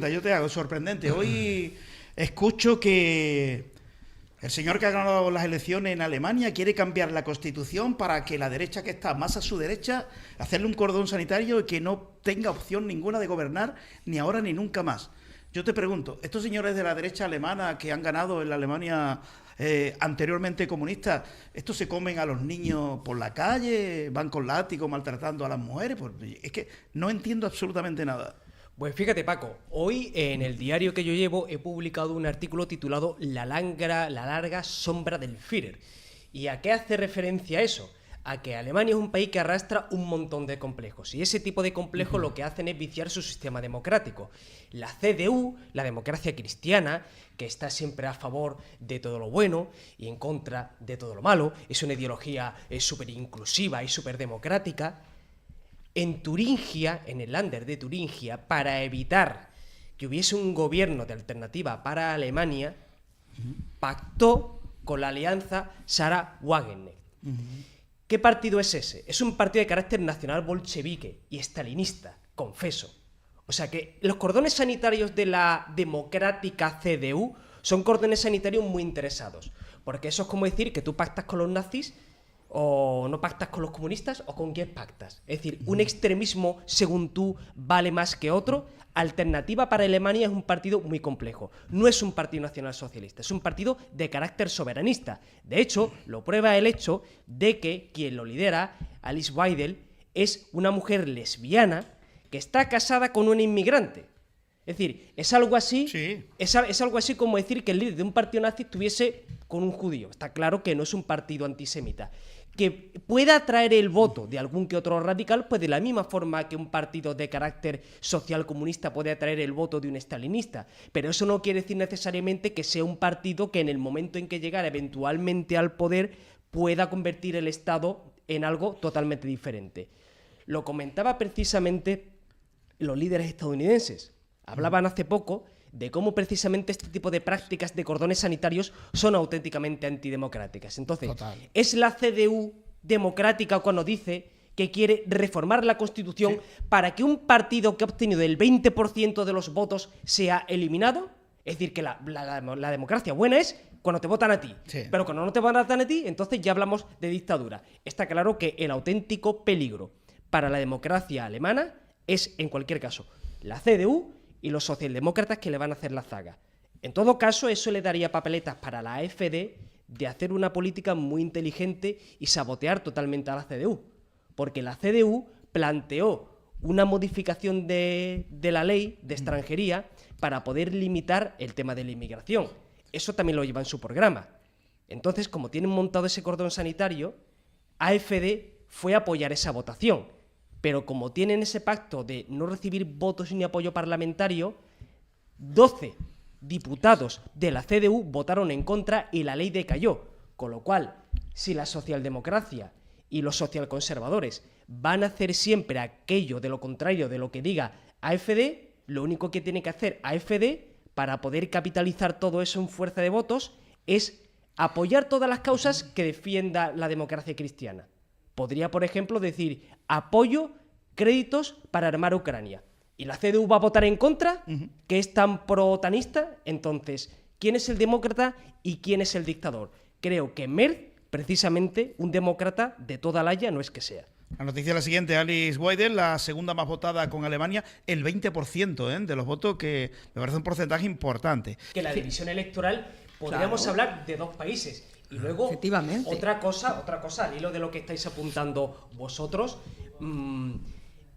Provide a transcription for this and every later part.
Yo te hago sorprendente. Hoy escucho que el señor que ha ganado las elecciones en Alemania quiere cambiar la constitución para que la derecha que está más a su derecha, hacerle un cordón sanitario y que no tenga opción ninguna de gobernar ni ahora ni nunca más. Yo te pregunto, estos señores de la derecha alemana que han ganado en la Alemania anteriormente comunista, ¿estos se comen a los niños por la calle, van con látigo maltratando a las mujeres? Pues es que no entiendo absolutamente nada. Pues fíjate, Paco, hoy en el diario que yo llevo he publicado un artículo titulado La larga sombra del Führer. ¿Y a qué hace referencia eso? A que Alemania es un país que arrastra un montón de complejos, y ese tipo de complejos lo que hacen es viciar su sistema democrático. La CDU, la democracia cristiana, que está siempre a favor de todo lo bueno y en contra de todo lo malo, es una ideología súper inclusiva y súper democrática. En Turingia, en el Länder de Turingia, para evitar que hubiese un gobierno de alternativa para Alemania, pactó con la alianza Sarah-Wagenknecht. ¿Qué partido es ese? Es un partido de carácter nacional bolchevique y estalinista, confeso. O sea que los cordones sanitarios de la democrática CDU son cordones sanitarios muy interesados, porque eso es como decir que tú pactas con los nazis o no pactas con los comunistas o con quién pactas. Es decir, un extremismo, según tú, vale más que otro. Alternativa para Alemania es un partido muy complejo. No es un partido nacionalsocialista, es un partido de carácter soberanista. De hecho, lo prueba el hecho de que quien lo lidera, Alice Weidel, es una mujer lesbiana que está casada con un inmigrante. Es decir, es algo así, Sí. es algo así como decir que el líder de un partido nazi estuviese con un judío. Está claro que no es un partido antisemita. Que pueda atraer el voto de algún que otro radical, pues de la misma forma que un partido de carácter social comunista puede atraer el voto de un estalinista. Pero eso no quiere decir necesariamente que sea un partido que en el momento en que llegara eventualmente al poder pueda convertir el Estado en algo totalmente diferente. Lo comentaba precisamente los líderes estadounidenses. Hablaban hace poco de cómo precisamente este tipo de prácticas de cordones sanitarios son auténticamente antidemocráticas. Entonces, Total. ¿es la CDU democrática cuando dice que quiere reformar la Constitución para que un partido que ha obtenido el 20% de los votos sea eliminado? Es decir, que la democracia buena es cuando te votan a ti, Sí. pero cuando no te votan a ti, entonces ya hablamos de dictadura. Está claro que el auténtico peligro para la democracia alemana es, en cualquier caso, la CDU y los socialdemócratas que le van a hacer la zaga. En todo caso, eso le daría papeletas para la AfD de hacer una política muy inteligente y sabotear totalmente a la CDU. Porque la CDU planteó una modificación de la ley de extranjería para poder limitar el tema de la inmigración. Eso también lo lleva en su programa. Entonces, como tienen montado ese cordón sanitario, AfD fue a apoyar esa votación. Pero como tienen ese pacto de no recibir votos ni apoyo parlamentario, 12 diputados de la CDU votaron en contra y la ley decayó. Con lo cual, si la socialdemocracia y los socialconservadores van a hacer siempre aquello de lo contrario de lo que diga AfD, lo único que tiene que hacer AfD para poder capitalizar todo eso en fuerza de votos es apoyar todas las causas que defienda la democracia cristiana. Podría, por ejemplo, decir apoyo, créditos para armar Ucrania. ¿Y la CDU va a votar en contra? ¿Que es tan pro-otanista? Entonces, ¿quién es el demócrata y quién es el dictador? Creo que Merz, precisamente, un demócrata de toda la haya, no es que sea. La noticia es la siguiente: Alice Weidel, la segunda más votada con Alemania, el 20% de los votos, que me parece un porcentaje importante. Que la división electoral podríamos hablar de dos países. Y luego, Efectivamente. otra cosa, al hilo de lo que estáis apuntando vosotros,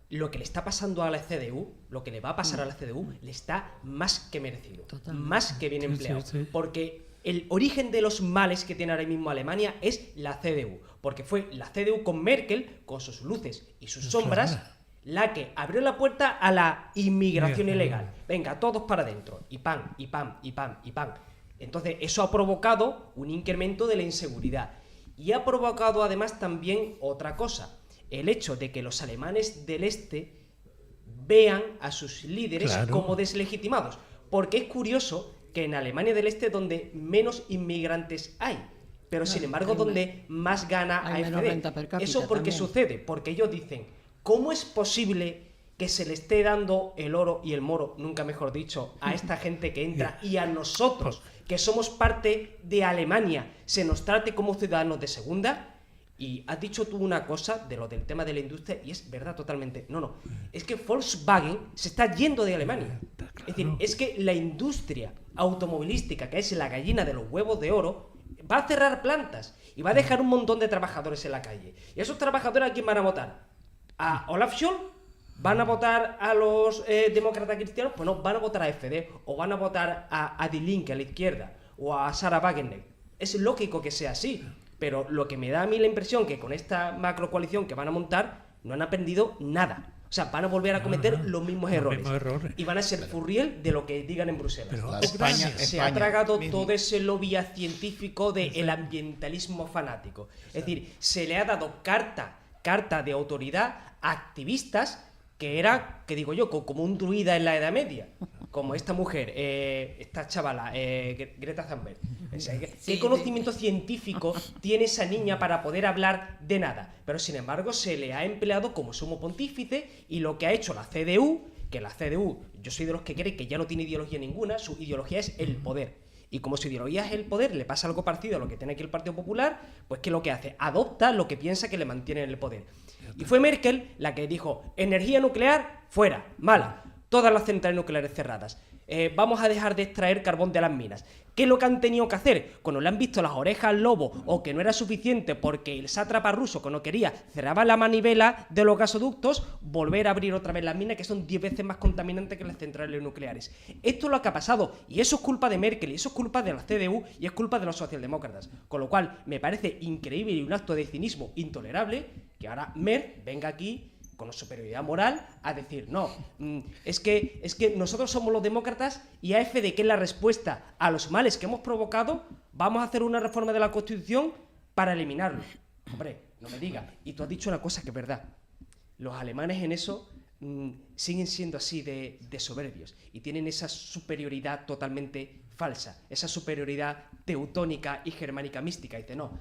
lo que le está pasando a la CDU, lo que le va a pasar a la CDU, le está más que merecido, Totalmente. más que bien empleado. sí. Porque el origen de los males que tiene ahora mismo Alemania es la CDU. Porque fue la CDU con Merkel, con sus luces y sus sombras, la que abrió la puerta a la inmigración ilegal. Venga, todos para adentro. Y pam, y pam, y pam, y pam. Entonces, eso ha provocado un incremento de la inseguridad. Y ha provocado además también otra cosa. El hecho de que los alemanes del este vean a sus líderes como deslegitimados. Porque es curioso que en Alemania del Este donde menos inmigrantes hay, pero sin embargo donde más gana hay menos AfD. renta per cápita ¿Eso por qué también. sucede? Porque ellos dicen, ¿cómo es posible que se le esté dando el oro y el moro, nunca mejor dicho, a esta gente que entra y a nosotros, que somos parte de Alemania, se nos trate como ciudadanos de segunda? Y has dicho tú una cosa de lo del tema de la industria y es verdad totalmente. No, es que Volkswagen se está yendo de Alemania. Es decir, es que la industria automovilística, que es la gallina de los huevos de oro, va a cerrar plantas y va a dejar un montón de trabajadores en la calle. ¿Y esos trabajadores a quién van a votar? ¿A Olaf Scholz? ¿Van a votar a los demócratas cristianos? Pues no, van a votar a FD o van a votar a Die Linke, a la izquierda, o a Sarah Wagenknecht. Es lógico que sea así. Pero lo que me da a mí la impresión que con esta macrocoalición que van a montar no han aprendido nada. O sea, van a volver a cometer los mismos errores. Y van a ser furriel de lo que digan en Bruselas. Se ha tragado todo ese lobby científico del ambientalismo fanático. Es decir, se le ha dado carta de autoridad a activistas que era, que digo yo, como un druida en la Edad Media. Como esta mujer, esta chavala, Greta Thunberg. O sea, ¿qué conocimiento científico tiene esa niña para poder hablar de nada? Pero sin embargo se le ha empleado como sumo pontífice y lo que ha hecho la CDU, que la CDU, yo soy de los que creen que ya no tiene ideología ninguna, su ideología es el poder. Y como su ideología es el poder, le pasa algo parecido a lo que tiene aquí el Partido Popular, pues ¿qué es lo que hace? Adopta lo que piensa que le mantiene en el poder. Y fue Merkel la que dijo, energía nuclear, fuera, mala. Todas las centrales nucleares cerradas. Vamos a dejar de extraer carbón de las minas. ¿Qué es lo que han tenido que hacer? Cuando le han visto las orejas al lobo o que no era suficiente porque el sátrapa ruso, que no quería, cerraba la manivela de los gasoductos, volver a abrir otra vez las minas, que son 10 veces más contaminantes que las centrales nucleares. Esto es lo que ha pasado y eso es culpa de Merkel y eso es culpa de la CDU y es culpa de los socialdemócratas. Con lo cual me parece increíble y un acto de cinismo intolerable que ahora Merkel venga aquí con superioridad moral a decir, no, es que nosotros somos los demócratas y AfD, que es la respuesta a los males que hemos provocado, vamos a hacer una reforma de la Constitución para eliminarlo. Hombre, no me digas. Y tú has dicho una cosa que es verdad. Los alemanes en eso siguen siendo así de soberbios y tienen esa superioridad totalmente falsa, esa superioridad teutónica y germánica mística. Y dice, no,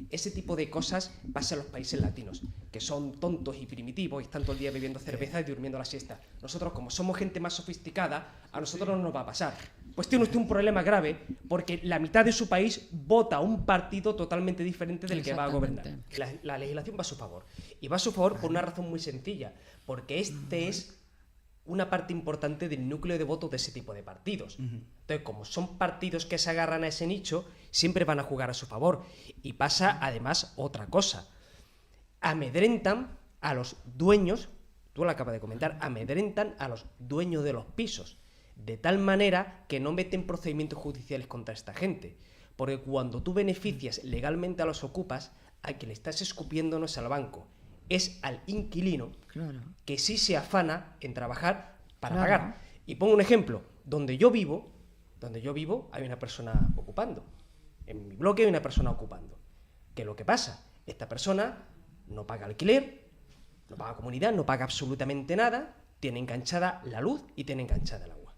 ese tipo de cosas pasa en los países latinos, que son tontos y primitivos y están todo el día bebiendo cerveza y durmiendo la siesta. Nosotros, como somos gente más sofisticada, a nosotros no nos va a pasar. Pues tiene usted un problema grave porque la mitad de su país vota a un partido totalmente diferente del que va a gobernar. La legislación va a su favor. Y va a su favor por una razón muy sencilla, porque este es una parte importante del núcleo de votos de ese tipo de partidos. Entonces, como son partidos que se agarran a ese nicho, siempre van a jugar a su favor. Y pasa, además, otra cosa. Amedrentan a los dueños, tú lo acabas de comentar, amedrentan a los dueños de los pisos, de tal manera que no meten procedimientos judiciales contra esta gente. Porque cuando tú beneficias legalmente a los ocupas, a quien le estás escupiendo no es al banco, es al inquilino, claro, que sí se afana en trabajar para pagar. Y pongo un ejemplo, donde yo vivo hay una persona ocupando. En mi bloque hay una persona ocupando. ¿Qué es lo que pasa? Esta persona no paga alquiler, no paga comunidad, no paga absolutamente nada, tiene enganchada la luz y tiene enganchada el agua.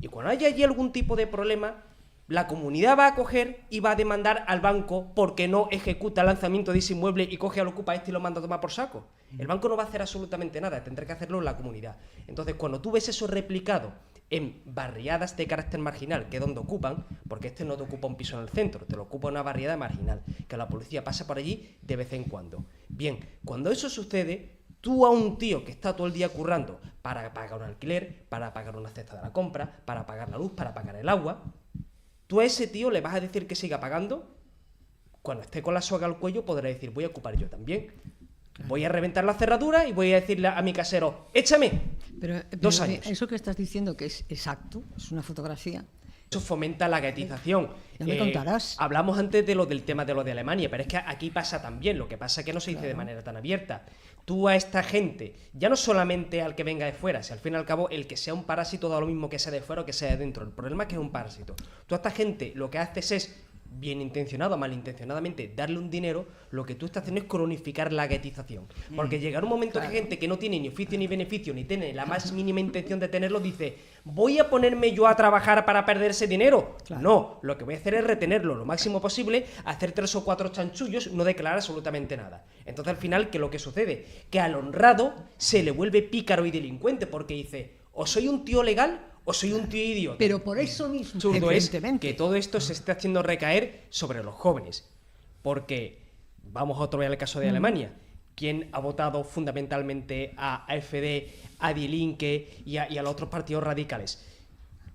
Y cuando haya allí algún tipo de problema, la comunidad va a coger y va a demandar al banco porque no ejecuta el lanzamiento de ese inmueble y coge al ocupa y lo manda a tomar por saco. El banco no va a hacer absolutamente nada, tendrá que hacerlo la comunidad. Entonces, cuando tú ves eso replicado en barriadas de carácter marginal, que es donde ocupan, porque no te ocupa un piso en el centro, te lo ocupa una barriada marginal, que la policía pasa por allí de vez en cuando. Bien, cuando eso sucede, tú a un tío que está todo el día currando para pagar un alquiler, para pagar una cesta de la compra, para pagar la luz, para pagar el agua, tú a ese tío le vas a decir que siga pagando. Cuando esté con la soga al cuello podrá decir, voy a ocupar yo también. Voy a reventar la cerradura y voy a decirle a mi casero, échame. Pero 2 años. Eso que estás diciendo que es exacto, es una fotografía. Eso fomenta la guetización. Ya me contarás. Hablamos antes del tema de lo de Alemania, pero es que aquí pasa también. Lo que pasa es que no se dice de manera tan abierta. Tú a esta gente, ya no solamente al que venga de fuera, si al fin y al cabo el que sea un parásito da lo mismo que sea de fuera o que sea de dentro. El problema es que es un parásito. Tú a esta gente lo que haces es bien intencionado o malintencionadamente, darle un dinero, lo que tú estás haciendo es cronificar la guetización. Porque llegará un momento que gente que no tiene ni oficio ni beneficio, ni tiene la más mínima intención de tenerlo, dice, ¿voy a ponerme yo a trabajar para perder ese dinero? Claro. No, lo que voy a hacer es retenerlo lo máximo posible, hacer 3 o 4 chanchullos, no declarar absolutamente nada. Entonces, al final, ¿qué es lo que sucede? Que al honrado se le vuelve pícaro y delincuente, porque dice, o soy un tío legal o soy un tío idiota. Pero por eso mismo, Absurdo es evidentemente. que todo esto se esté haciendo recaer sobre los jóvenes. Porque, vamos otra vez al caso de Alemania, quien ha votado fundamentalmente a AfD, a Die Linke y a los otros partidos radicales.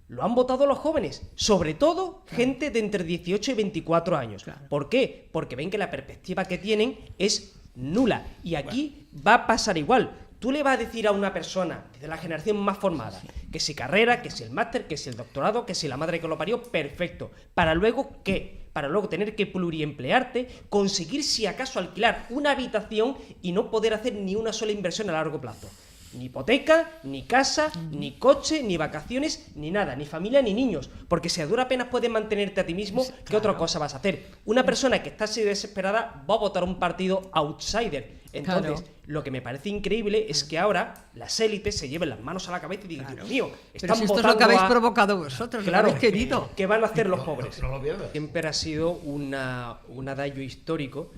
Lo han votado los jóvenes, sobre todo gente de entre 18 y 24 años. Claro. ¿Por qué? Porque ven que la perspectiva que tienen es nula. Y aquí va a pasar igual. Tú le vas a decir a una persona de la generación más formada que si carrera, que si el máster, que si el doctorado, que si la madre que lo parió, perfecto. ¿Para luego qué? Para luego tener que pluriemplearte, conseguir si acaso alquilar una habitación y no poder hacer ni una sola inversión a largo plazo. Ni hipoteca, ni casa, ni coche, ni vacaciones, ni nada, ni familia, ni niños. Porque si a dura pena puedes mantenerte a ti mismo, ¿qué otra cosa vas a hacer? Una persona que está así desesperada va a votar un partido outsider. Entonces, Claro. lo que me parece increíble es que ahora las élites se lleven las manos a la cabeza y digan, Dios mío, Pero están si esto es votando lo que habéis a... provocado vosotros, lo Claro, habéis querido. ¿qué van a hacer los pobres? No lo pierdas. Siempre ha sido un adagio histórico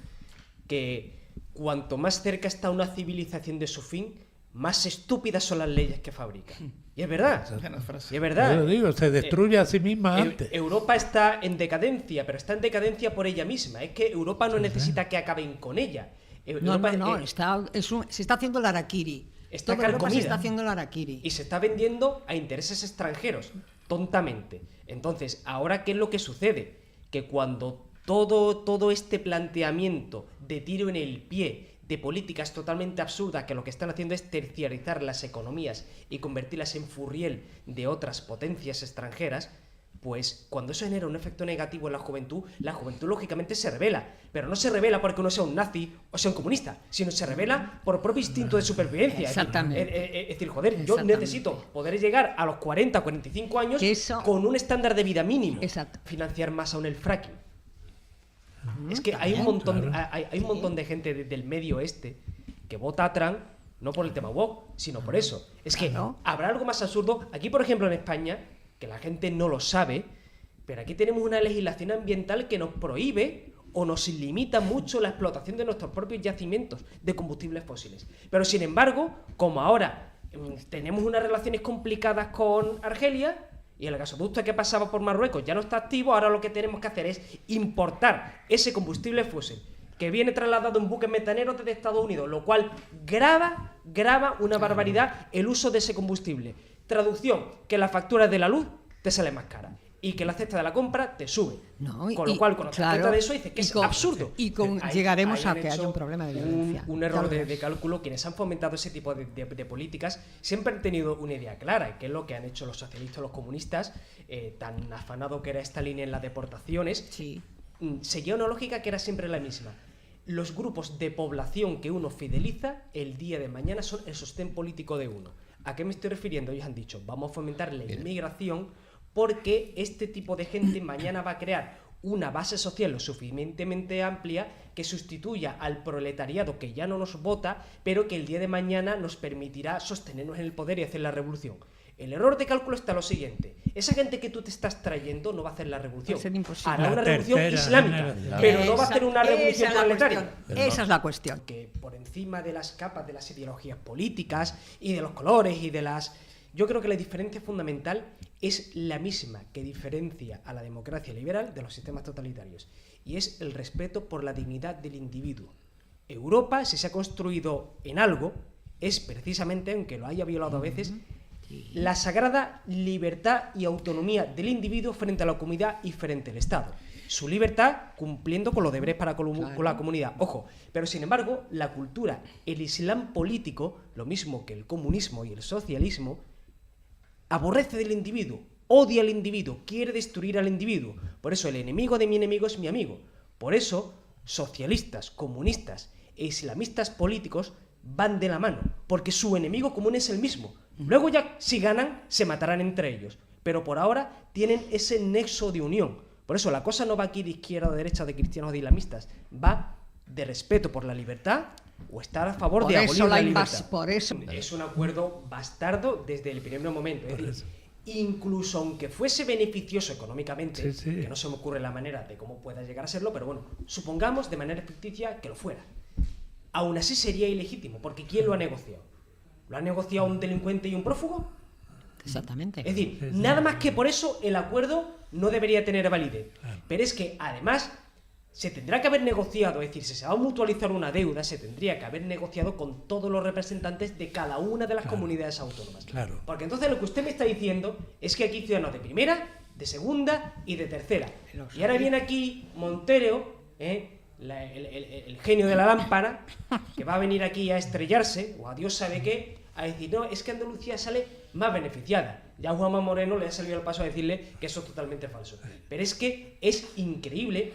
que cuanto más cerca está una civilización de su fin, más estúpidas son las leyes que fabrica. Y es verdad. Buena frase. Y es verdad. Yo lo digo, se destruye a sí misma antes. Europa está en decadencia, pero está en decadencia por ella misma. Es que Europa no necesita que acaben con ella. No, Europa, no, no, se está haciendo el harakiri. está Toda Europa se carcomida. está haciendo el harakiri. Y se está vendiendo a intereses extranjeros, tontamente. Entonces, ¿ahora qué es lo que sucede? Que cuando todo este planteamiento de tiro en el pie, de políticas totalmente absurdas que lo que están haciendo es terciarizar las economías y convertirlas en furriel de otras potencias extranjeras, pues cuando eso genera un efecto negativo en la juventud lógicamente se revela, pero no se revela porque uno sea un nazi o sea un comunista, sino se revela por propio instinto de supervivencia. Exactamente. Es decir, joder, yo Exactamente. necesito poder llegar a los 40 o 45 años Que eso- con un estándar de vida mínimo. Exacto. Financiar más aún el fracking. Es que hay también, un montón, claro. hay un montón de gente del medio oeste que vota a Trump no por el tema woke, sino por eso. Es que Claro. habrá algo más absurdo. Aquí, por ejemplo, en España, que la gente no lo sabe, pero aquí tenemos una legislación ambiental que nos prohíbe o nos limita mucho la explotación de nuestros propios yacimientos de combustibles fósiles. Pero sin embargo, como ahora tenemos unas relaciones complicadas con Argelia, y el gasoducto que pasaba por Marruecos ya no está activo, ahora lo que tenemos que hacer es importar ese combustible fósil que viene trasladado en buques metaneros desde Estados Unidos, lo cual grava una barbaridad el uso de ese combustible. Traducción, que la factura de la luz te sale más cara y que la cesta de la compra te sube. No, Con lo cual, cuando te das claro, cuenta de eso, dices que y es con- absurdo. y con- Ahí- llegaremos ahí a han que haya hecho un problema de violencia. un Ya error lo de verás. cálculo. Quienes han fomentado ese tipo de políticas siempre han tenido una idea clara, que es lo que han hecho los socialistas, los comunistas, tan afanado que era esta línea en las deportaciones. Sí. Seguía una lógica que era siempre la misma. Los grupos de población que uno fideliza el día de mañana son el sostén político de uno. ¿A qué me estoy refiriendo? Ellos han dicho, vamos a fomentar la inmigración porque este tipo de gente mañana va a crear una base social lo suficientemente amplia que sustituya al proletariado que ya no nos vota, pero que el día de mañana nos permitirá sostenernos en el poder y hacer la revolución. El error de cálculo está lo siguiente. Esa gente que tú te estás trayendo no va a hacer la revolución. Va a ser imposible. Hará La una revolución tercera islámica, generación. pero no va a hacer una Esa revolución es la proletaria. cuestión, esa es la cuestión. Que por encima de las capas de las ideologías políticas y de los colores y de las... Yo creo que la diferencia fundamental es la misma que diferencia a la democracia liberal de los sistemas totalitarios, y es el respeto por la dignidad del individuo. Europa, si se ha construido en algo, es precisamente, aunque lo haya violado a veces, la sagrada libertad y autonomía del individuo frente a la comunidad y frente al Estado. Su libertad cumpliendo con los deberes para con la comunidad. Ojo, pero sin embargo, la cultura, el islam político, lo mismo que el comunismo y el socialismo, aborrece del individuo, odia al individuo, quiere destruir al individuo. Por eso el enemigo de mi enemigo es mi amigo. Por eso socialistas, comunistas e islamistas políticos van de la mano, porque su enemigo común es el mismo. Luego ya, si ganan, se matarán entre ellos. Pero por ahora tienen ese nexo de unión, Por eso la cosa no va aquí de izquierda o de derecha, de cristianos o de islamistas, va de respeto por la libertad o estar a favor Por de eso abolir la la libertad. por eso. Es un acuerdo bastardo desde el primer momento. Es decir, incluso aunque fuese beneficioso económicamente, Sí, sí. que no se me ocurre la manera de cómo pueda llegar a serlo, pero bueno, supongamos de manera ficticia que lo fuera. Aún así sería ilegítimo, porque ¿quién lo ha negociado? ¿Lo ha negociado un delincuente y un prófugo? Exactamente. Es decir, nada más que por eso el acuerdo no debería tener validez. Pero es que además se tendrá que haber negociado, es decir, si se va a mutualizar una deuda, se tendría que haber negociado con todos los representantes de cada una de las comunidades autónomas. Claro. Porque entonces lo que usted me está diciendo es que aquí hay ciudadanos de primera, de segunda y de tercera. Y ahora viene aquí Montero, el genio de la lámpara, que va a venir aquí a estrellarse, o a Dios sabe qué, a decir, no, es que Andalucía sale más beneficiada. Ya a Juanma Moreno le ha salido al paso a decirle que eso es totalmente falso. Pero es que es increíble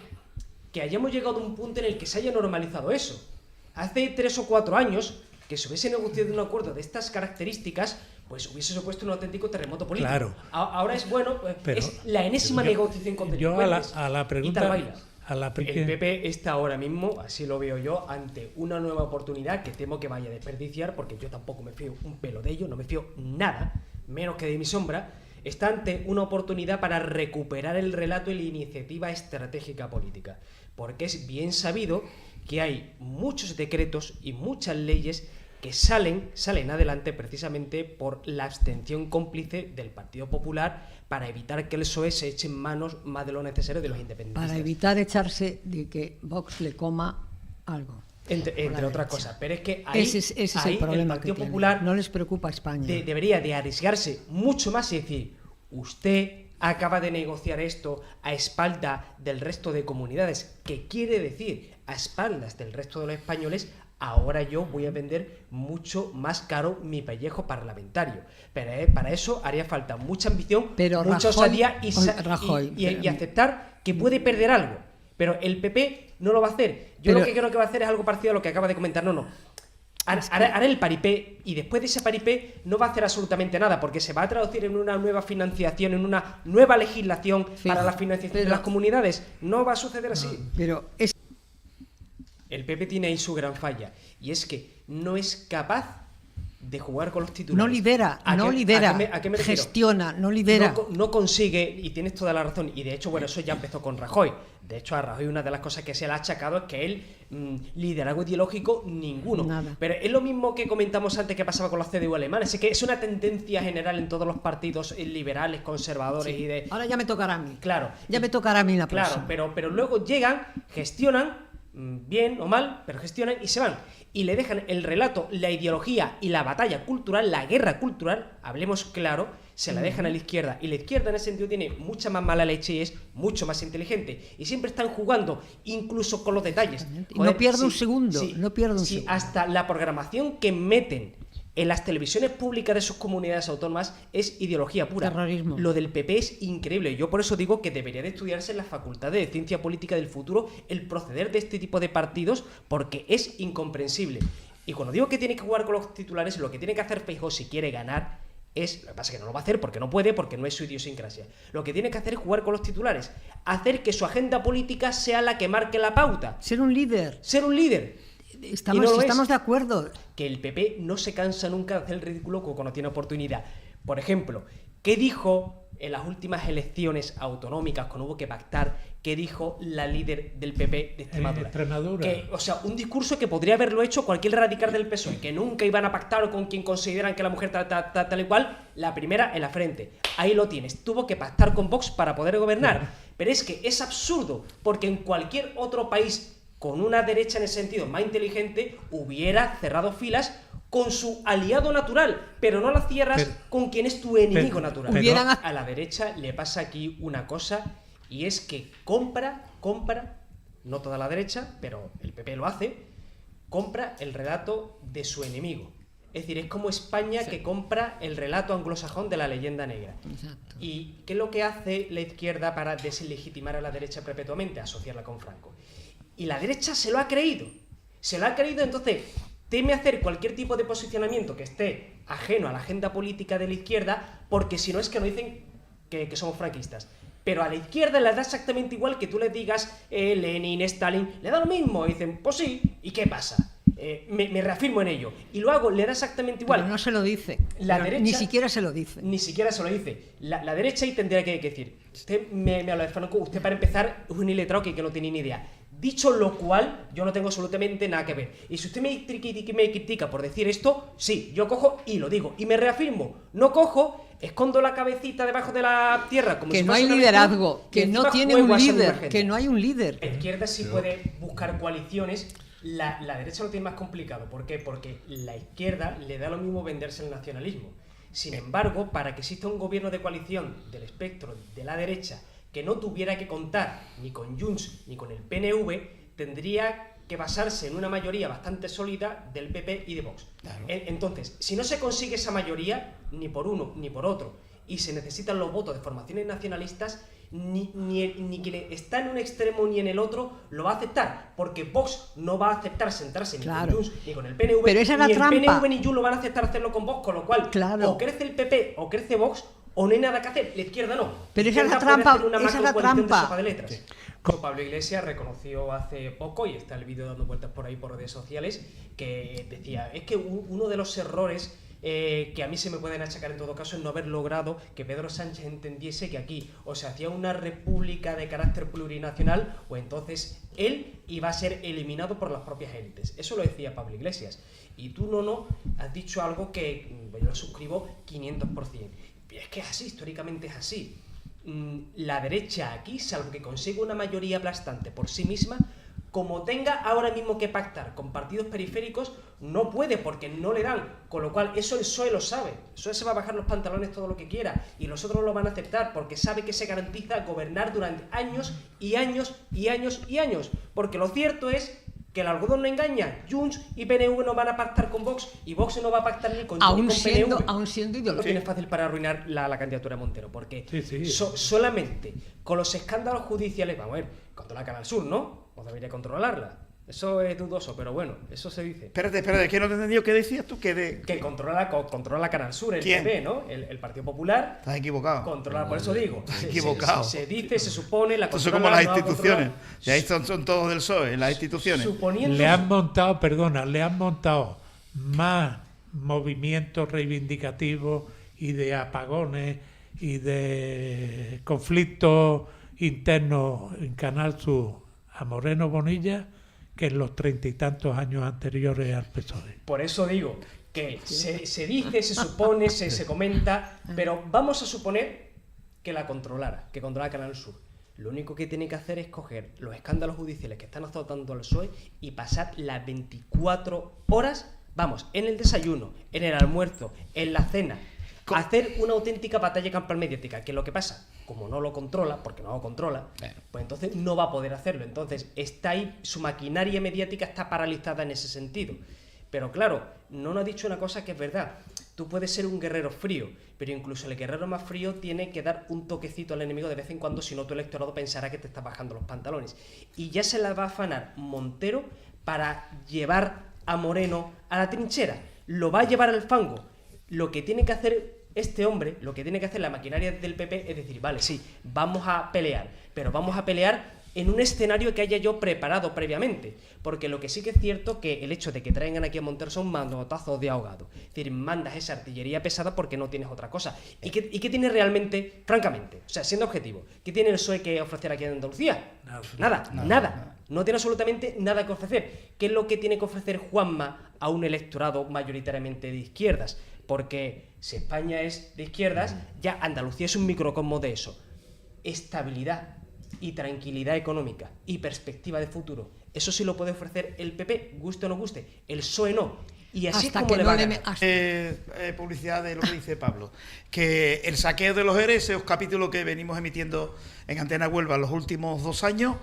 que hayamos llegado a un punto en el que se haya normalizado eso. Hace 3 o 4 años, que se hubiese negociado un acuerdo de estas características, pues hubiese supuesto un auténtico terremoto político. Claro. Ahora es bueno, Pero es la enésima negociación con yo delincuentes. a la Y pregunta... tal baila. El El PP está ahora mismo, así lo veo yo, ante una nueva oportunidad que temo que vaya a desperdiciar, porque yo tampoco me fío un pelo de ello, no me fío nada, menos que de mi sombra. Está ante una oportunidad para recuperar el relato y la iniciativa estratégica política, porque es bien sabido que hay muchos decretos y muchas leyes que salen adelante precisamente por la abstención cómplice del Partido Popular para evitar que el PSOE se eche en manos más de lo necesario de los independentistas. Para evitar echarse de que Vox le coma algo. Entre por la otras derecha. cosas. Pero es que ahí, Ese es ahí el problema Partido que tiene. Popular No les preocupa España. debería de arriesgarse mucho más y decir, usted acaba de negociar esto a espaldas del resto de comunidades, que quiere decir a espaldas del resto de los españoles. Ahora yo voy a vender mucho más caro mi pellejo parlamentario. Pero para eso haría falta mucha ambición, Pero mucha Rajoy- osadía Rajoy, y aceptar que puede perder algo. Pero el PP no lo va a hacer. Yo Pero- lo que creo que va a hacer es algo parecido a lo que acaba de comentar. No. Hará el paripé, y después de ese paripé no va a hacer absolutamente nada, porque se va a traducir en una nueva financiación, en una nueva legislación para la financiación de pero- las comunidades. No va a suceder así. Pero es El PP tiene ahí su gran falla, y es que no es capaz de jugar con los titulares. no lidera, ¿A no qué- lidera, a qué me refiero? gestiona, no lidera. No consigue, y tienes toda la razón, y de hecho, bueno, eso ya empezó con Rajoy. De hecho, a Rajoy una de las cosas que se le ha achacado es que él, liderazgo ideológico, ninguno. Nada. Pero es lo mismo que comentamos antes que pasaba con la CDU alemana, es que es una tendencia general en todos los partidos liberales, conservadores y de... Ahora ya me tocará a mí. Claro. Ya me tocará a mí la Claro, próxima. pero luego llegan, gestionan, bien o mal, pero gestionan y se van. Y le dejan el relato, la ideología y la batalla cultural, la guerra cultural, hablemos claro, se la dejan a la izquierda. Y la izquierda en ese sentido tiene mucha más mala leche y es mucho más inteligente. Y siempre están jugando, incluso con los detalles. Y no pierde un segundo, no pierde un segundo. Hasta la programación que meten en las televisiones públicas de sus comunidades autónomas es ideología pura. Terrorismo. Lo del PP es increíble. Yo por eso digo que debería de estudiarse en la Facultad de Ciencia Política del Futuro el proceder de este tipo de partidos, porque es incomprensible. Y cuando digo que tiene que jugar con los titulares, lo que tiene que hacer Feijóo si quiere ganar es, lo que pasa es que no lo va a hacer porque no puede, porque no es su idiosincrasia. Lo que tiene que hacer es jugar con los titulares, hacer que su agenda política sea la que marque la pauta, Ser un líder. ser un líder. Estamos, Y no lo es. estamos de acuerdo. Que el PP no se cansa nunca de hacer el ridículo cuando tiene oportunidad. Por ejemplo, ¿qué dijo en las últimas elecciones autonómicas cuando hubo que pactar? ¿Qué dijo la líder del PP de Extremadura? Extremadura. O sea, un discurso que podría haberlo hecho cualquier radical del PSOE, que nunca iban a pactar con quien consideran que la mujer tal y cual, la primera en la frente. Ahí lo tienes. Tuvo que pactar con Vox para poder gobernar. Pero es que es absurdo, porque en cualquier otro país con una derecha en ese sentido más inteligente, hubiera cerrado filas con su aliado natural, pero no la cierras con quien es tu enemigo natural. Hubieran- A la derecha le pasa aquí una cosa, y es que compra, no toda la derecha, pero el PP lo hace, compra el relato de su enemigo. Es decir, es como España que compra el relato anglosajón de la leyenda negra. Exacto. ¿Y qué es lo que hace la izquierda para deslegitimar a la derecha perpetuamente? Asociarla con Franco. Y la derecha se lo ha creído. Se lo ha creído, entonces teme hacer cualquier tipo de posicionamiento que esté ajeno a la agenda política de la izquierda, porque si no es que nos dicen que somos franquistas. Pero a la izquierda le da exactamente igual que tú le digas Lenin, Stalin, le da lo mismo. Y dicen, pues sí, ¿y qué pasa? Me reafirmo en ello. Y lo hago, le da exactamente igual. Pero no se lo dice. La Pero derecha- ni siquiera se lo dice. Ni siquiera se lo dice. La derecha ahí tendría que decir, usted me habla de Franco, usted para empezar es un iletrado que no tiene ni idea. Dicho lo cual, yo no tengo absolutamente nada que ver. Y si usted me critica por decir esto, sí, yo cojo y lo digo. Y me reafirmo, no cojo, escondo la cabecita debajo de la tierra como Que si no fuese hay una liderazgo, avestruz, que y no encima tiene juego un a ser líder, urgente. que no hay un líder. La izquierda sí puede buscar coaliciones, la derecha lo tiene más complicado. ¿Por qué? Porque la izquierda le da lo mismo venderse el nacionalismo. Sin embargo, para que exista un gobierno de coalición del espectro de la derecha que no tuviera que contar ni con Junts ni con el PNV, tendría que basarse en una mayoría bastante sólida del PP y de Vox. Claro. Entonces, si no se consigue esa mayoría, ni por uno ni por otro, y se necesitan los votos de formaciones nacionalistas, ni quien está en un extremo ni en el otro lo va a aceptar, porque Vox no va a aceptar sentarse ni Claro. con Junts ni con el PNV, Pero esa es la ni trampa. el PNV ni Junts lo van a aceptar hacerlo con Vox, con lo cual Claro. o crece el PP o crece Vox, o no hay nada que hacer, la izquierda no. Pero esa es la izquierda puede trampa, hacer una esa es la macrocoalición de trampa. sopa de letras. Pablo Iglesias reconoció hace poco, y está el vídeo dando vueltas por ahí por redes sociales, que decía, es que uno de los errores que a mí se me pueden achacar en todo caso es no haber logrado que Pedro Sánchez entendiese que aquí o se hacía una república de carácter plurinacional o entonces él iba a ser eliminado por las propias élites. Eso lo decía Pablo Iglesias. Y tú, no, has dicho algo que yo lo suscribo 500%. Y es que es así, históricamente es así. La derecha aquí, salvo que consiga una mayoría aplastante por sí misma, como tenga ahora mismo que pactar con partidos periféricos, no puede porque no le dan, con lo cual eso el PSOE lo sabe, el PSOE se va a bajar los pantalones todo lo que quiera y los otros lo van a aceptar porque sabe que se garantiza gobernar durante años y años y años y años, porque lo cierto es que el algodón no engaña, Junts y PNV no van a pactar con Vox y Vox no va a pactar ni con Junts ni Aún con siendo, PNV. aún siendo Lo ideología. tiene fácil para arruinar la candidatura de Montero, porque Sí. solamente con los escándalos judiciales, vamos a ver, controla Canal Sur, ¿no? O debería controlarla. Eso es dudoso, pero bueno, eso se dice. Espérate, que no te he entendido. ¿Qué decías tú? Que controla Canal Sur, el ¿Quién? PP, ¿no? El Partido Popular Estás equivocado. controla, por eso digo. Estás equivocado. Se dice, se supone, la Esto son controla, como las no va a instituciones. controlar. Y ahí son todos del PSOE, las instituciones. Suponiendo... Le han montado más movimientos reivindicativos y de apagones y de conflictos internos en Canal Sur a Moreno Bonilla que en los 30 y tantos años anteriores al PSOE. Por eso digo que se dice, se supone, se comenta, pero vamos a suponer que la controlara, que controla Canal Sur. Lo único que tiene que hacer es coger los escándalos judiciales que están azotando al PSOE y pasar las 24 horas, vamos, en el desayuno, en el almuerzo, en la cena, hacer una auténtica batalla campal mediática, que es lo que pasa, como no lo controla, porque no lo controla, pues entonces no va a poder hacerlo. Entonces está ahí, su maquinaria mediática está paralizada en ese sentido. Pero claro, no nos ha dicho una cosa que es verdad. Tú puedes ser un guerrero frío, pero incluso el guerrero más frío tiene que dar un toquecito al enemigo de vez en cuando, si no tu electorado pensará que te estás bajando los pantalones. Y ya se la va a afanar Montero para llevar a Moreno a la trinchera. Lo va a llevar al fango. Lo que tiene que hacer este hombre, lo que tiene que hacer la maquinaria del PP es decir, vale, sí, vamos a pelear, pero vamos a pelear en un escenario que haya yo preparado previamente, porque lo que sí que es cierto que el hecho de que traigan aquí a Montero son manotazos de ahogado, es decir, mandas esa artillería pesada porque no tienes otra cosa. ¿Y qué tiene realmente, francamente, o sea, siendo objetivo, qué tiene el PSOE que ofrecer aquí en Andalucía? Nada. No tiene absolutamente nada que ofrecer. ¿Qué es lo que tiene que ofrecer Juanma a un electorado mayoritariamente de izquierdas? Porque si España es de izquierdas, ya Andalucía es un microcosmo de eso. Estabilidad y tranquilidad económica y perspectiva de futuro. Eso sí lo puede ofrecer el PP, guste o no guste. El PSOE no. Y así Hasta es como que le no va a le ganar. Publicidad de lo que dice Pablo, que el saqueo de los ERE, ese capítulo que venimos emitiendo en Antena Huelva los últimos 2 años,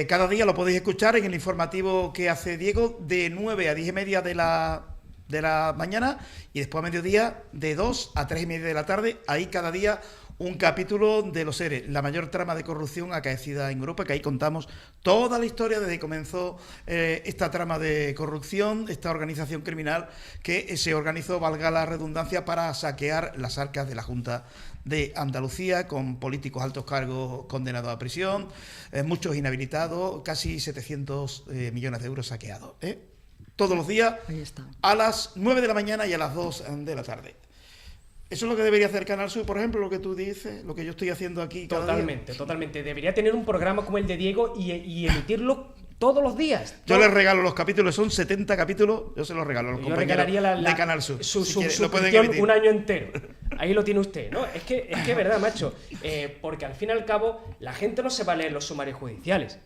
cada día lo podéis escuchar en el informativo que hace Diego de 9 a 10 y media de la mañana y después a mediodía de 2 a 3 y media de la tarde. Ahí cada día un capítulo de los ERE, la mayor trama de corrupción acaecida en Europa, que ahí contamos toda la historia desde que comenzó esta trama de corrupción, esta organización criminal que se organizó, valga la redundancia, para saquear las arcas de la Junta de Andalucía, con políticos altos cargos condenados a prisión, muchos inhabilitados, casi 700 millones de euros saqueados. Todos los días, Ahí está. a las 9 de la mañana y a las 2 de la tarde. Eso es lo que debería hacer Canal Sur, por ejemplo, lo que tú dices, lo que yo estoy haciendo aquí cada Totalmente, día. totalmente. Debería tener un programa como el de Diego y emitirlo todos los días. Yo les regalo los capítulos, son 70 capítulos, yo se los regalo a los Yo compañeros regalaría de Canal Sur. su Si quieren, lo pueden suscripción emitir. un año entero. Ahí lo tiene usted, ¿no? Es que es verdad, macho. Porque al fin y al cabo, la gente no se va a leer los sumarios judiciales.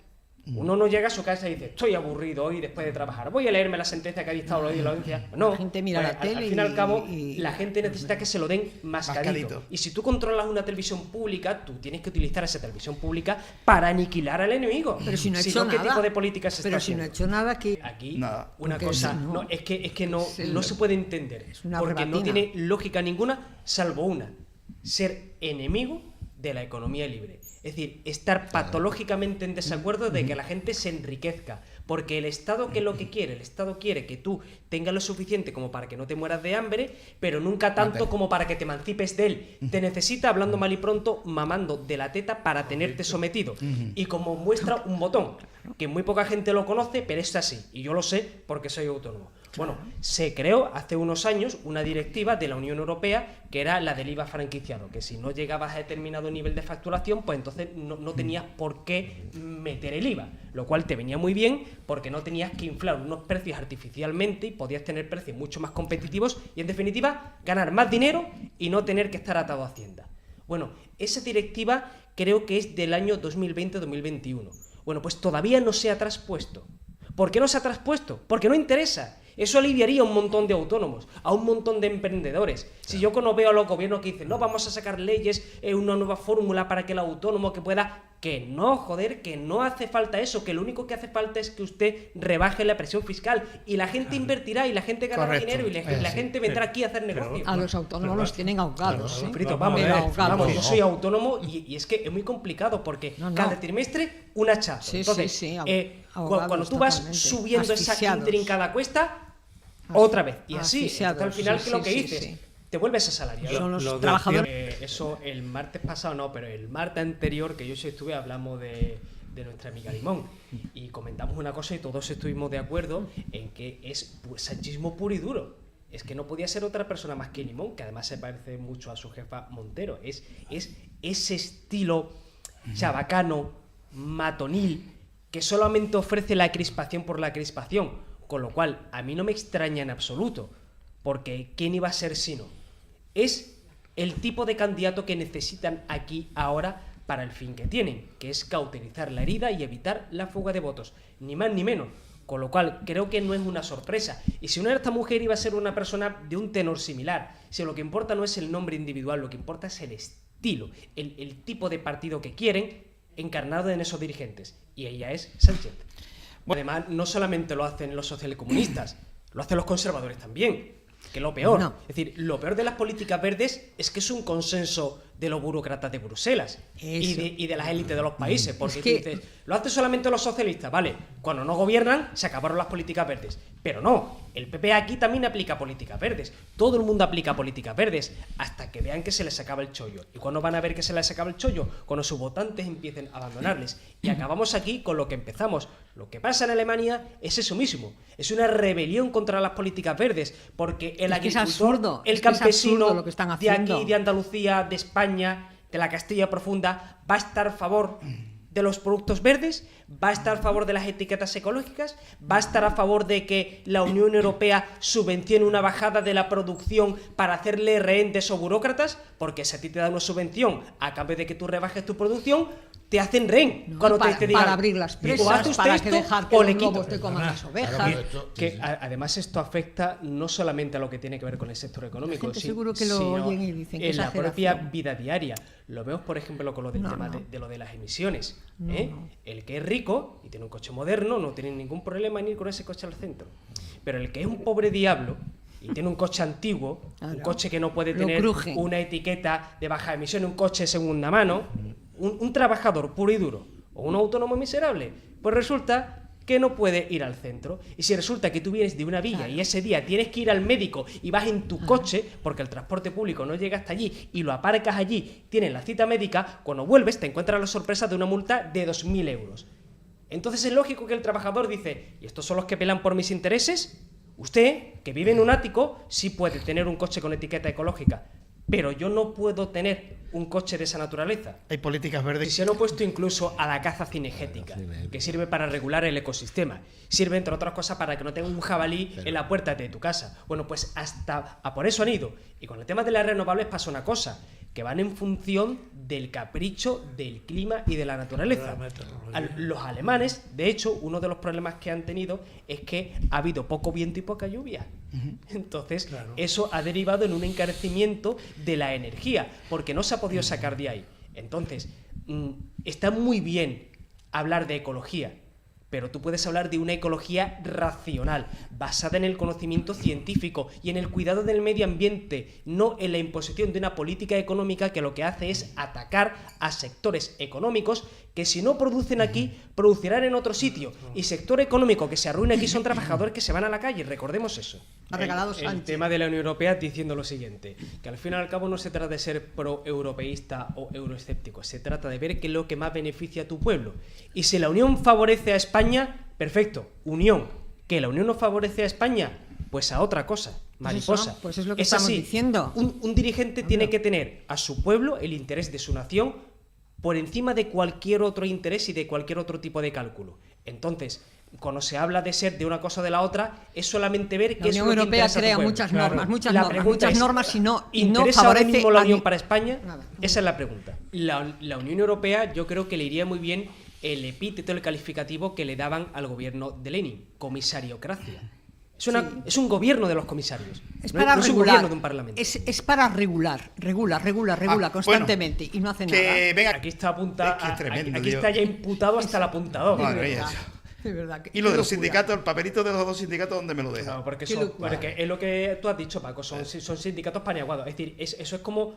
Uno no llega a su casa y dice, estoy aburrido hoy después de trabajar, voy a leerme la sentencia que ha dictado hoy de la audiencia. No, La gente mira la tele al fin y al cabo, y- la gente necesita que se lo den mascadito. Mascadito. Y si tú controlas una televisión pública, tú tienes que utilizar esa televisión pública para aniquilar al enemigo. Pero si no ha hecho ¿qué nada. tipo de política se Pero está si no ha haciendo? hecho nada, que Aquí, Nada. una Porque cosa, si no, no, es que no, es no se puede entender, una porque no rebatina. tiene lógica ninguna, salvo una, ser enemigo de la economía libre. Es decir, estar patológicamente en desacuerdo de que la gente se enriquezca. Porque el Estado, ¿qué es lo que quiere? El Estado quiere que tú tengas lo suficiente como para que no te mueras de hambre, pero nunca tanto como para que te emancipes de él. Te necesita, hablando mal y pronto, mamando de la teta para tenerte sometido. Y como muestra un botón, que muy poca gente lo conoce, pero es así. Y yo lo sé porque soy autónomo. Bueno, se creó hace unos años una directiva de la Unión Europea que era la del IVA franquiciado, que si no llegabas a determinado nivel de facturación, pues entonces no tenías por qué meter el IVA, lo cual te venía muy bien porque no tenías que inflar unos precios artificialmente y podías tener precios mucho más competitivos y, en definitiva, ganar más dinero y no tener que estar atado a Hacienda. Bueno, esa directiva creo que es del año 2020-2021. Bueno, pues todavía no se ha traspuesto. ¿Por qué no se ha traspuesto? Porque no interesa. Eso aliviaría a un montón de autónomos, a un montón de emprendedores. Si yo cuando veo a los gobiernos que dicen, no, vamos a sacar leyes, una nueva fórmula para que el autónomo que pueda... Que no, joder, que no hace falta eso, que lo único que hace falta es que usted rebaje la presión fiscal y la gente invertirá y la gente ganará Correcto. dinero y la gente vendrá aquí a hacer Pero- negocios. a los autónomos los tienen ahogados. Claro, ¿eh? Frito, Vamos vamos, a ver, vamos, yo no. soy autónomo y es que es muy complicado porque No, no. cada trimestre un hachazo. Sí, Entonces, sí, sí, cuando ahogados tú vas totalmente, subiendo esa asfixiados. intrincada cuesta, otra vez. Y así, Asfixiados, hasta al final, sí, que lo que sí, dices, sí. te vuelves asalariado. Son los lo trabajadores. Eso el martes pasado no, pero el martes anterior que yo sí estuve hablamos de nuestra amiga Limón y comentamos una cosa y todos estuvimos de acuerdo en que es sanchismo puro y duro. Es que no podía ser otra persona más que Limón, que además se parece mucho a su jefa Montero. Es ese estilo chabacano, matonil, que solamente ofrece la crispación por la crispación, con lo cual a mí no me extraña en absoluto, porque ¿quién iba a ser sino? Es el tipo de candidato que necesitan aquí ahora para el fin que tienen, que es cauterizar la herida y evitar la fuga de votos, ni más ni menos. Con lo cual, creo que no es una sorpresa. Y si esta mujer iba a ser una persona de un tenor similar, si lo que importa no es el nombre individual, lo que importa es el estilo, el tipo de partido que quieren, encarnado en esos dirigentes. Y ella es Sánchez. Además, no solamente lo hacen los socialcomunistas, lo hacen los conservadores también, que es lo peor. No. Es decir, lo peor de las políticas verdes es que es un consenso de los burócratas de Bruselas y Eso. de las élites de los países. Porque Es que- tú dices, lo hacen solamente los socialistas, ¿vale? Cuando no gobiernan, se acabaron las políticas verdes. Pero no, el PP aquí también aplica políticas verdes. Todo el mundo aplica políticas verdes hasta que vean que se les acaba el chollo. ¿Y cuándo van a ver que se les acaba el chollo? Cuando sus votantes empiecen a abandonarles. Y acabamos aquí con lo que empezamos. Lo que pasa en Alemania es eso mismo. Es una rebelión contra las políticas verdes. Porque el Es que es agricultor, absurdo, el es que es campesino absurdo lo que están de haciendo. aquí, de Andalucía, de España, de la Castilla Profunda, va a estar a favor de los productos verdes, va a estar a favor de las etiquetas ecológicas, va a estar a favor de que la Unión Europea subvencione una bajada de la producción para hacerle rehén de esos burócratas, porque si a ti te dan una subvención a cambio de que tú rebajes tu producción, te hacen rehén. No, Cuando para, te digan, para abrir las o hace presas, usted para esto, que dejar que o los le quito. lobos te coman las ovejas. Claro, esto- Que además esto afecta no solamente a lo que tiene que ver con el sector económico, gente seguro que lo sino oyen y dicen, qué en la propia exageración. vida diaria. Lo vemos, por ejemplo, con lo del No, tema no. de lo de las emisiones. No, ¿eh? no. El que es rico y tiene un coche moderno no tiene ningún problema en ir con ese coche al centro. Pero el que es un pobre diablo y tiene un coche antiguo, un Claro. coche que no puede Lo tener cruje. una etiqueta de baja emisión, un coche de segunda mano, un trabajador puro y duro o un autónomo miserable, pues resulta que no puede ir al centro. Y si resulta que tú vienes de una villa y ese día tienes que ir al médico y vas en tu coche porque el transporte público no llega hasta allí y lo aparcas allí, tienes la cita médica, cuando vuelves te encuentras la sorpresa de una multa de 2.000 euros. Entonces es lógico que el trabajador dice, ¿y estos son los que pelan por mis intereses? Usted, que vive en un ático, sí puede tener un coche con etiqueta ecológica, pero yo no puedo tener un coche de esa naturaleza. Hay políticas Y verdes. se han opuesto incluso a la caza cinegética, que sirve para regular el ecosistema. Sirve, entre otras cosas, para que no tenga un jabalí en la puerta de tu casa. Bueno, pues hasta a por eso han ido. Y con el tema de las renovables pasa una cosa, que van en función del capricho del clima y de la naturaleza. Los alemanes, de hecho, uno de los problemas que han tenido es que ha habido poco viento y poca lluvia. Entonces, eso ha derivado en un encarecimiento de la energía, porque no se ha podido sacar de ahí. Entonces, está muy bien hablar de ecología, pero tú puedes hablar de una ecología racional, basada en el conocimiento científico y en el cuidado del medio ambiente, no en la imposición de una política económica que lo que hace es atacar a sectores económicos que si no producen aquí, producirán en otro sitio. Y sector económico que se arruina aquí son trabajadores que se van a la calle, recordemos eso. Ha regalado El Sánchez. tema de la Unión Europea diciendo lo siguiente, que al fin y al cabo no se trata de ser pro-europeísta o euroescéptico, se trata de ver qué es lo que más beneficia a tu pueblo. Y si la Unión favorece a España, perfecto, Unión. Que la Unión no favorece a España, pues a otra cosa, mariposa. Pues es lo que estamos diciendo. Un dirigente tiene que tener a su pueblo, el interés de su nación, por encima de cualquier otro interés y de cualquier otro tipo de cálculo. Entonces, cuando se habla de ser de una cosa o de la otra, es solamente ver La qué es Unión lo que Europea interesa a tu crea pueblo. muchas Claro. normas, La pregunta es, y no ¿interesa ahora favorece mismo la a Unión ni- para España? Nada. Esa es la pregunta. La Unión Europea yo creo que le iría muy bien el epíteto, el calificativo que le daban al gobierno de Lenin, comisariocracia. Es un gobierno de los comisarios. Es No para no es un regular. gobierno de un parlamento. Es para regular bueno, constantemente y no hace nada. Que venga. Aquí está apuntado, Es que es tremendo, aquí tío. está ya imputado hasta el apuntador. Madre De mía. verdad, de verdad, Y lo de los qué locura. sindicatos, el papelito de los dos sindicatos, ¿dónde me lo deja? No, porque, Qué locura. porque es lo que tú has dicho, Paco, son sindicatos paneaguados. Es decir, eso es como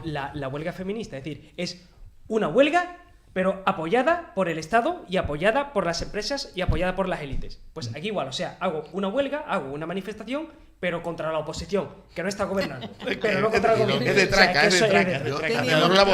la huelga feminista. Es decir, es una huelga, pero apoyada por el Estado y apoyada por las empresas y apoyada por las élites. Pues aquí igual, o sea, hago una huelga, hago una manifestación, pero contra la oposición, que no está gobernando. Pero no contra el gobierno. Es de O sea, traca, que es de eso traca. traca. Tenedor laboral.